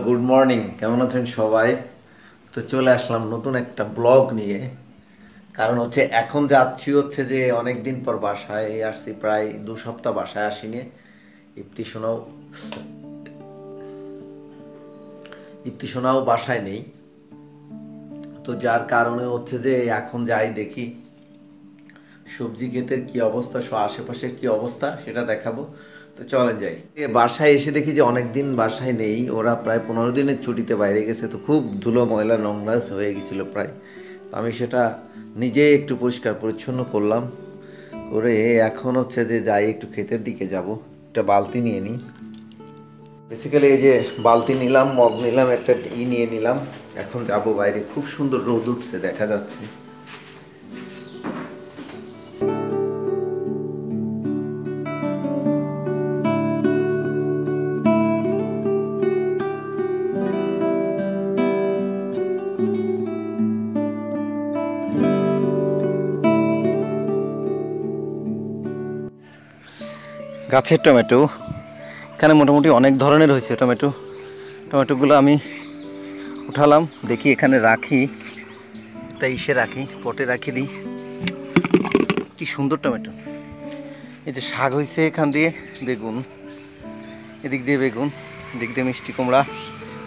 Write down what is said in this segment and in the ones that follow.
Good morning, কেমন আছেন সবাই? তো চলে আসলাম নতুন একটা ব্লগ নিয়ে। কারণ হচ্ছে এখন যাচ্ছি হচ্ছে যে অনেক দিন পর বাসায় আসছি, প্রায় 2 সপ্তাহ বাসায় আসিনি। ইপ্তি শোনাও ইপ্তি শোনাও বাসায় নেই। তো যার কারণে হচ্ছে যে এখন যাই দেখি সবজি ক্ষেতের কি অবস্থা, আশেপাশের কি অবস্থা সেটা দেখাবো। তো চলেন যাই। বাসায় এসে দেখি যে অনেক দিন বাসায় নেই, ওরা প্রায় 15 দিনের ছুটিতে বাইরে গেছে। তো খুব ধুলো ময়লা নোংরাস হয়ে গেছিলো প্রায়। তো আমি সেটা নিজে একটু পরিষ্কার পরিচ্ছন্ন করলাম, করে এখন হচ্ছে যে যাই একটু ক্ষেতের দিকে যাব। একটা বালতি নিয়ে নিই। বেসিক্যালি এই যে বালতি নিলাম, মগ নিলাম, একটা নিয়ে নিলাম। এখন যাব বাইরে, খুব সুন্দর রোদ উঠছে দেখা যাচ্ছে। গাছের টমেটো এখানে মোটামুটি অনেক ধরনের হয়েছে। টমেটোগুলো আমি উঠালাম, দেখি এখানে রাখি, একটা রাখি, পটে রাখি দিই। কি সুন্দর টমেটো! এই যে শাক হয়েছে এখান দিয়ে, বেগুন এদিক দিয়ে, বেগুন এদিক দিয়ে, মিষ্টি কুমড়া,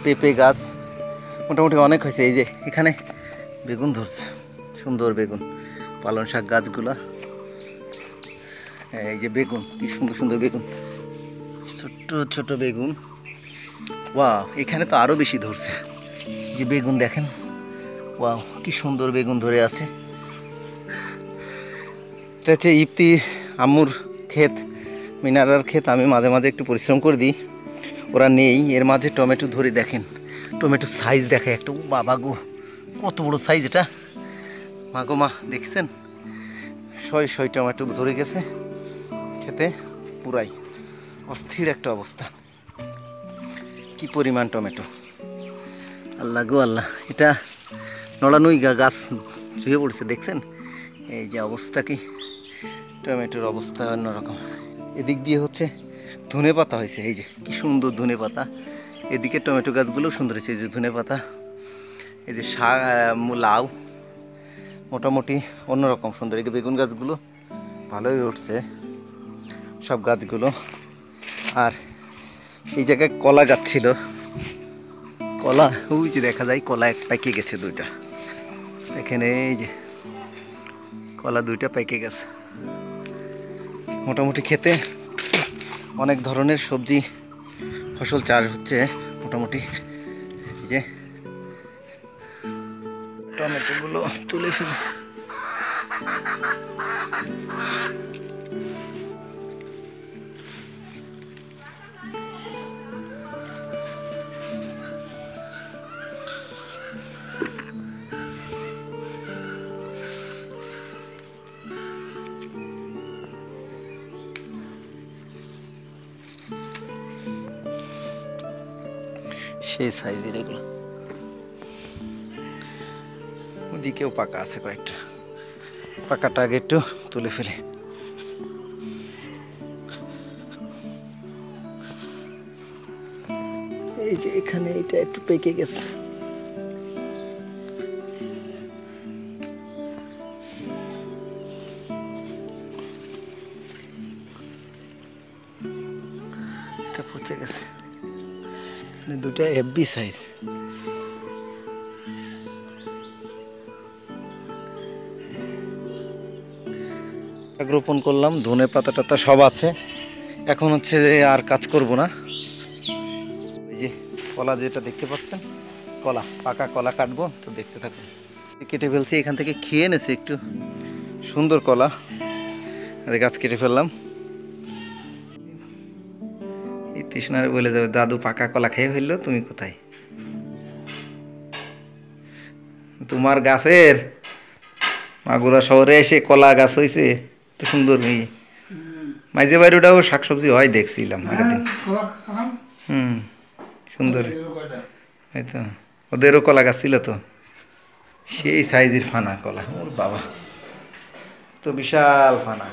পেঁপে গাছ মোটামুটি অনেক হয়েছে। এই যে এখানে বেগুন ধরছে, সুন্দর বেগুন, পালং শাক গাছগুলা। এই যে বেগুন, কি সুন্দর সুন্দর বেগুন, ছোট্ট ছোট বেগুন। ওয়াও, এখানে তো আরও বেশি ধরছে। যে বেগুন দেখেন, ওয়াও কি সুন্দর বেগুন ধরে আছে। এটা হচ্ছে ইপ্তি আম্মুর ক্ষেত, মিনারার ক্ষেত। আমি মাঝে মাঝে একটু পরিশ্রম করে দিই, ওরা নেই। এর মাঝে টমেটো ধরে দেখেন, টমেটোর সাইজ দেখে একটা। বাবা গো, কত বড় সাইজ এটা! মা গো মা, দেখছেন? শয় টমেটো ধরে গেছে খেতে, পুরাই অস্থির একটা অবস্থা। কি পরিমাণ টমেটো! আল্লাহ গো আল্লাহ, এটা নড়ানুই গাছ ধুয়ে পড়ছে, দেখছেন? এই যে অবস্থা, কি টমেটোর অবস্থা অন্যরকম। এদিক দিয়ে হচ্ছে ধনে পাতা হয়েছে, এই যে কি সুন্দর ধনে পাতা। এদিকে টমেটো গাছগুলো সুন্দর হয়েছে, এই যে ধনে পাতা, এই যে শাক, লাউ, মোটামুটি অন্যরকম সুন্দর। এই যে বেগুন গাছগুলো ভালোই উঠছে সব গাছগুলো। আর এই জায়গায় কলা গাছ ছিল, কলা ওই যে দেখা যায়, কলা এক পেকে গেছে, দুইটা এখানে। এই যে কলা দুইটা পেকে গেছে। মোটামুটি খেতে অনেক ধরনের সবজি ফসল চাষ হচ্ছে মোটামুটি। এই যে টমেটোগুলো তুলে ফেলি। সেই সাইজের এগুলো, ওদিকেও পাকা আছে কয়েকটা। পাকাটা আগে একটু তুলে ফেলি। এই যে এখানে এটা একটু পেকে গেছে। এটা পচে গেছে, এখানে দুটা হেভি সাইজ। রোপণ করলাম, ধনে পাতা টাতা সব আছে। এখন হচ্ছে যে আর কাজ করব না। এই যে কলা যেটা দেখতে পাচ্ছেন, কলা, পাকা কলা কাটবো, তো দেখতে থাকুন। কেটে ফেলছি, এখান থেকে খেয়ে এনেছি একটু সুন্দর কলা, গাছ কেটে ফেললাম। এই তৃষ্ণারে বলে যাবে, দাদু পাকা কলা খেয়ে ফেললো, তুমি কোথায়? তোমার গাছের মাগুরা শহরে এসে কলা গাছ হয়েছে, তো সুন্দর মেয়ে। মাঝে বাড়িটাও শাকসবজি হয় দেখছিলাম আগের দিন। সুন্দর হয়তো, ওদেরও কলা গাছ ছিল তো, সেই সাইজের ফানা কলা। ওর বাবা, তো বিশাল ফানা।